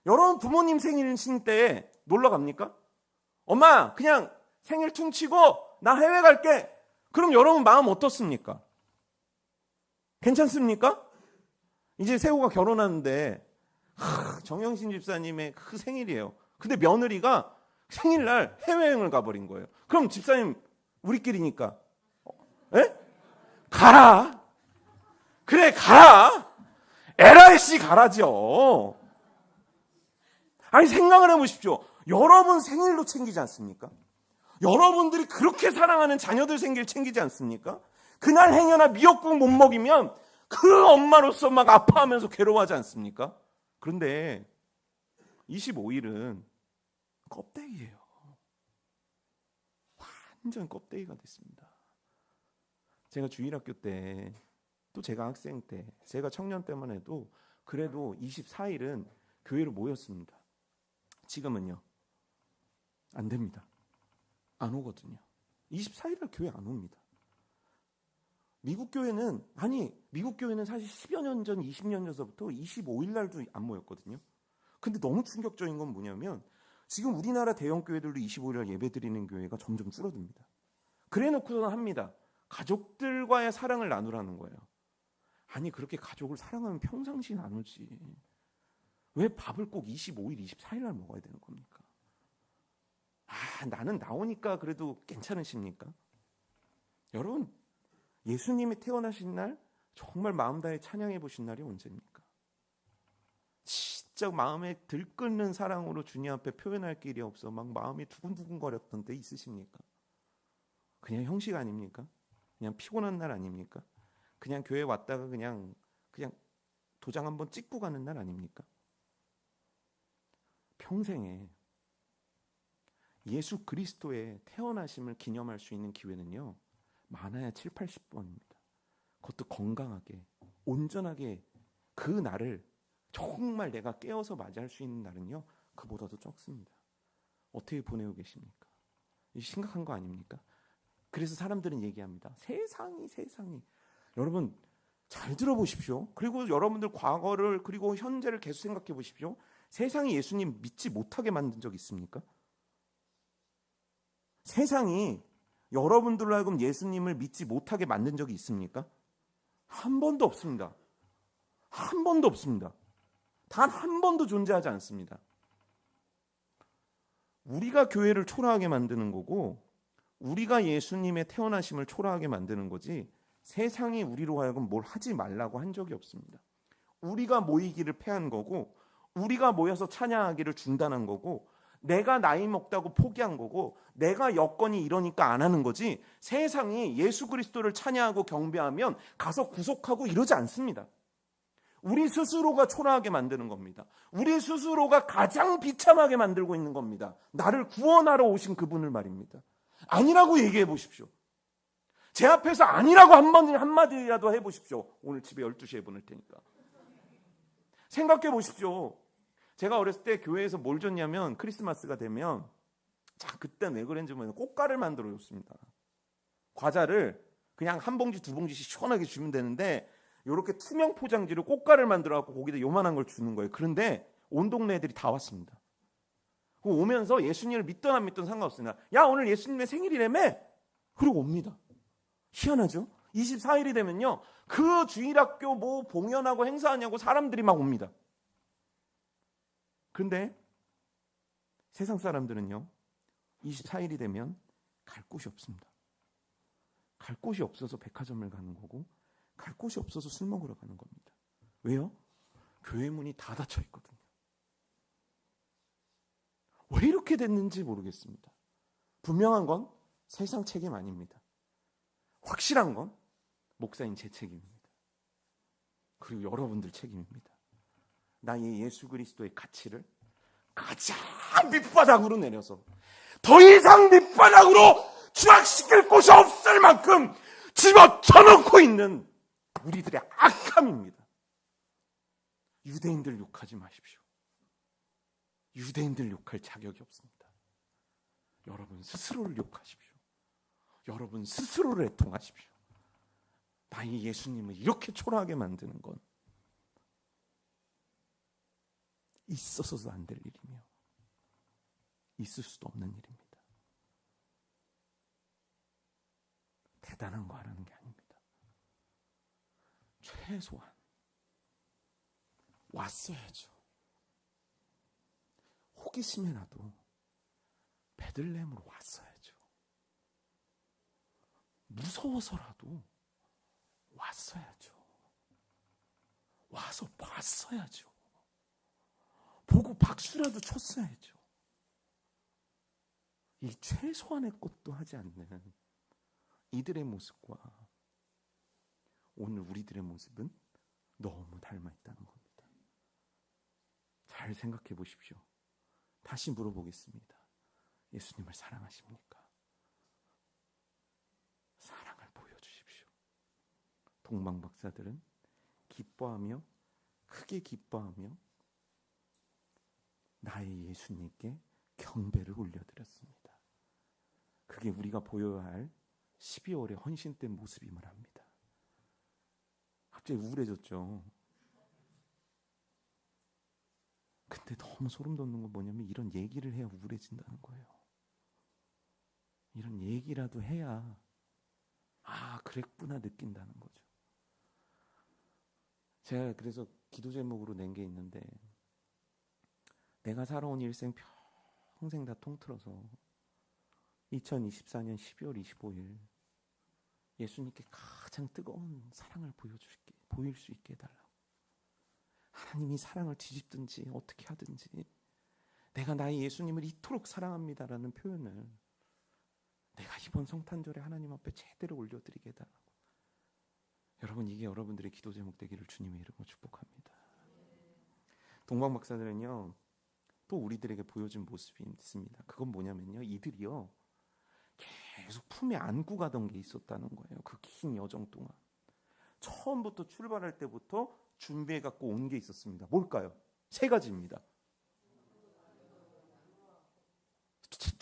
여러분 부모님 생일이신 때 놀러 갑니까? 엄마 그냥 생일 퉁치고 나 해외 갈게. 그럼 여러분 마음 어떻습니까? 괜찮습니까? 이제 세호가 결혼하는데 정영신 집사님의 그 생일이에요. 근데 며느리가 생일날 해외여행을 가버린 거예요. 그럼 집사님 우리끼리니까 에? 가라. 그래 가라. LRC 가라죠. 아니 생각을 해보십시오. 여러분 생일도 챙기지 않습니까? 여러분들이 그렇게 사랑하는 자녀들 생일 챙기지 않습니까? 그날 행여나 미역국 못 먹이면 그 엄마로서 막 아파하면서 괴로워하지 않습니까? 그런데 25일은 껍데기예요. 완전 껍데기가 됐습니다. 제가 주일학교 때, 또 제가 학생 때, 제가 청년 때만 해도 그래도 24일은 교회로 모였습니다. 지금은요, 안 됩니다. 안 오거든요. 24일날 교회 안 옵니다. 미국 교회는 사실 10여 년 전, 20년 전서부터 25일 날도 안 모였거든요. 근데 너무 충격적인 건 뭐냐면 지금 우리나라 대형 교회들도 25일 날 예배 드리는 교회가 점점 줄어듭니다. 그래 놓고서는 합니다. 가족들과의 사랑을 나누라는 거예요. 아니 그렇게 가족을 사랑하면 평상시 나누지. 왜 밥을 꼭 25일, 24일 날 먹어야 되는 겁니까? 나는 나오니까 그래도 괜찮으십니까? 여러분 예수님이 태어나신 날 정말 마음 다해 찬양해 보신 날이 언제입니까? 진짜 마음에 들끓는 사랑으로 주님 앞에 표현할 길이 없어 막 마음이 두근두근 거렸던 때 있으십니까? 그냥 형식 아닙니까? 그냥 피곤한 날 아닙니까? 그냥 교회 왔다가 그냥 도장 한번 찍고 가는 날 아닙니까? 평생에 예수 그리스도의 태어나심을 기념할 수 있는 기회는요 많아야 7, 80번입니다. 그것도 건강하게 온전하게 그 날을 정말 내가 깨어서 맞이할 수 있는 날은요 그보다도 적습니다. 어떻게 보내고 계십니까? 이 심각한 거 아닙니까? 그래서 사람들은 얘기합니다. 세상이 여러분 잘 들어보십시오. 그리고 여러분들 과거를 그리고 현재를 계속 생각해 보십시오. 세상이 예수님 믿지 못하게 만든 적 있습니까? 세상이 여러분들로 하여금 예수님을 믿지 못하게 만든 적이 있습니까? 한 번도 없습니다. 한 번도 없습니다. 단 한 번도 존재하지 않습니다. 우리가 교회를 초라하게 만드는 거고 우리가 예수님의 태어나심을 초라하게 만드는 거지 세상이 우리로 하여금 뭘 하지 말라고 한 적이 없습니다. 우리가 모이기를 패한 거고 우리가 모여서 찬양하기를 중단한 거고 내가 나이 먹다고 포기한 거고 내가 여건이 이러니까 안 하는 거지 세상이 예수 그리스도를 찬양하고 경배하면 가서 구속하고 이러지 않습니다. 우리 스스로가 초라하게 만드는 겁니다. 우리 스스로가 가장 비참하게 만들고 있는 겁니다. 나를 구원하러 오신 그분을 말입니다. 아니라고 얘기해 보십시오. 제 앞에서 아니라고 한마디라도 해보십시오. 오늘 집에 12시에 보낼 테니까. 생각해 보십시오. 제가 어렸을 때 교회에서 뭘 줬냐면 크리스마스가 되면 그땐 왜 그랬는지 모르겠는데 꽃가루를 만들어 줬습니다. 과자를 그냥 한 봉지 두 봉지씩 시원하게 주면 되는데 이렇게 투명 포장지로 꽃가루를 만들어 갖고 거기다 요만한 걸 주는 거예요. 그런데 온 동네 애들이 다 왔습니다. 오면서 예수님을 믿든 안 믿든 상관없습니다. 야 오늘 예수님의 생일이라며? 그리고 옵니다. 희한하죠? 24일이 되면요 그 주일학교 뭐 봉연하고 행사하냐고 사람들이 막 옵니다. 그런데 세상 사람들은요 24일이 되면 갈 곳이 없습니다. 갈 곳이 없어서 백화점을 가는 거고 갈 곳이 없어서 술 먹으러 가는 겁니다. 왜요? 교회 문이 다 닫혀 있거든요. 왜 이렇게 됐는지 모르겠습니다. 분명한 건 세상 책임 아닙니다. 확실한 건 목사인 제 책임입니다. 그리고 여러분들 책임입니다. 나의 예수 그리스도의 가치를 가장 밑바닥으로 내려서 더 이상 밑바닥으로 추락시킬 곳이 없을 만큼 집어쳐놓고 있는 우리들의 악함입니다. 유대인들 욕하지 마십시오. 유대인들 욕할 자격이 없습니다. 여러분 스스로를 욕하십시오. 여러분 스스로를 애통하십시오. 나의 예수님을 이렇게 초라하게 만드는 건 있어서도 안 될 일이며 있을 수도 없는 일입니다. 대단한 거 하라는 게 아닙니다. 최소한 왔어야죠. 호기심이라도 베들레헴으로 왔어야죠. 무서워서라도 왔어야죠. 와서 봤어야죠. 보고 박수라도 쳤어야죠. 이 최소한의 것도 하지 않는 이들의 모습과 오늘 우리들의 모습은 너무 닮아 있다는 겁니다. 잘 생각해 보십시오. 다시 물어보겠습니다. 예수님을 사랑하십니까? 사랑을 보여주십시오. 동방 박사들은 기뻐하며 크게 기뻐하며 나의 예수님께 경배를 올려드렸습니다. 그게 우리가 보여야 할 12월의 헌신된 모습임을 합니다. 갑자기 우울해졌죠. 근데 너무 소름 돋는 건 뭐냐면 이런 얘기를 해야 우울해진다는 거예요. 이런 얘기라도 해야 아 그랬구나 느낀다는 거죠. 제가 그래서 기도 제목으로 낸 게 있는데 내가 살아온 일생 평생 다 통틀어서 2024년 12월 25일 예수님께 가장 뜨거운 사랑을 보일 수 있게 해달라고. 하나님이 사랑을 뒤집든지 어떻게 하든지 내가 나의 예수님을 이토록 사랑합니다라는 표현을 내가 이번 성탄절에 하나님 앞에 제대로 올려드리게 해달라고. 여러분 이게 여러분들의 기도 제목 되기를 주님의 이름으로 축복합니다. 동방 박사들은요 또 우리들에게 보여준 모습이 있습니다. 그건 뭐냐면요 이들이요 계속 품에 안고 가던 게 있었다는 거예요. 그 긴 여정 동안 처음부터 출발할 때부터 준비해 갖고 온 게 있었습니다. 뭘까요? 세 가지입니다.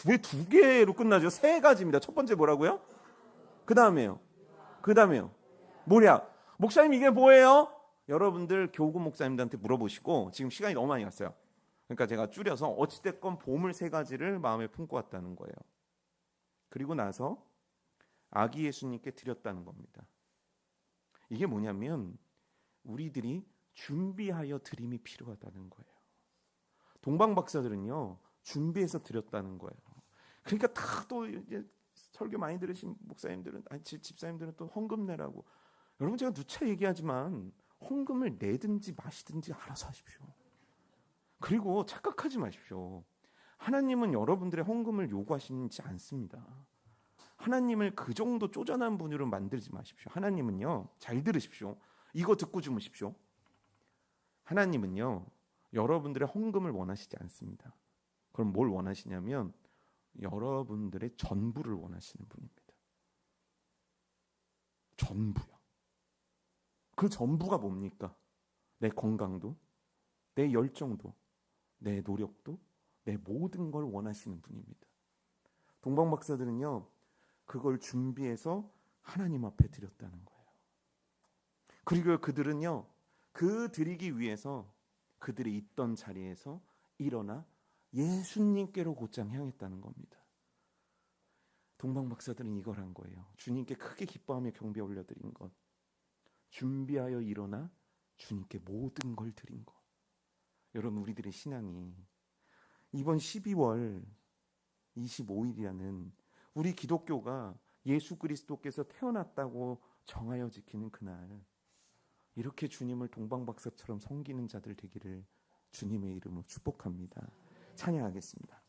왜 두 개로 끝나죠? 세 가지입니다. 첫 번째 뭐라고요? 그 다음에요. 뭐냐? 목사님 이게 뭐예요? 여러분들 교구 목사님들한테 물어보시고 지금 시간이 너무 많이 갔어요. 그러니까 제가 줄여서 어찌됐건 보물 세 가지를 마음에 품고 왔다는 거예요. 그리고 나서 아기 예수님께 드렸다는 겁니다. 이게 뭐냐면 우리들이 준비하여 드림이 필요하다는 거예요. 동방 박사들은요 준비해서 드렸다는 거예요. 그러니까 다 또 이제 설교 많이 들으신 목사님들은 집사님들은 또 헌금 내라고. 여러분 제가 누차 얘기하지만 헌금을 내든지 마시든지 알아서 하십시오. 그리고 착각하지 마십시오. 하나님은 여러분들의 헌금을 요구하시지 않습니다. 하나님을 그 정도 쪼잔한 분으로 만들지 마십시오. 하나님은요, 잘 들으십시오. 이거 듣고 주무십시오. 하나님은요, 여러분들의 헌금을 원하시지 않습니다. 그럼 뭘 원하시냐면 여러분들의 전부를 원하시는 분입니다. 전부요. 그 전부가 뭡니까? 내 건강도, 내 열정도, 내 노력도, 내 모든 걸 원하시는 분입니다. 동방 박사들은요, 그걸 준비해서 하나님 앞에 드렸다는 거예요. 그리고 그들은요, 그 드리기 위해서 그들이 있던 자리에서 일어나 예수님께로 곧장 향했다는 겁니다. 동방 박사들은 이걸 한 거예요. 주님께 크게 기뻐하며 경배 올려드린 것, 준비하여 일어나 주님께 모든 걸 드린 것. 여러분 우리들의 신앙이 이번 12월 25일이라는 우리 기독교가 예수 그리스도께서 태어났다고 정하여 지키는 그날, 이렇게 주님을 동방박사처럼 섬기는 자들 되기를 주님의 이름으로 축복합니다. 찬양하겠습니다.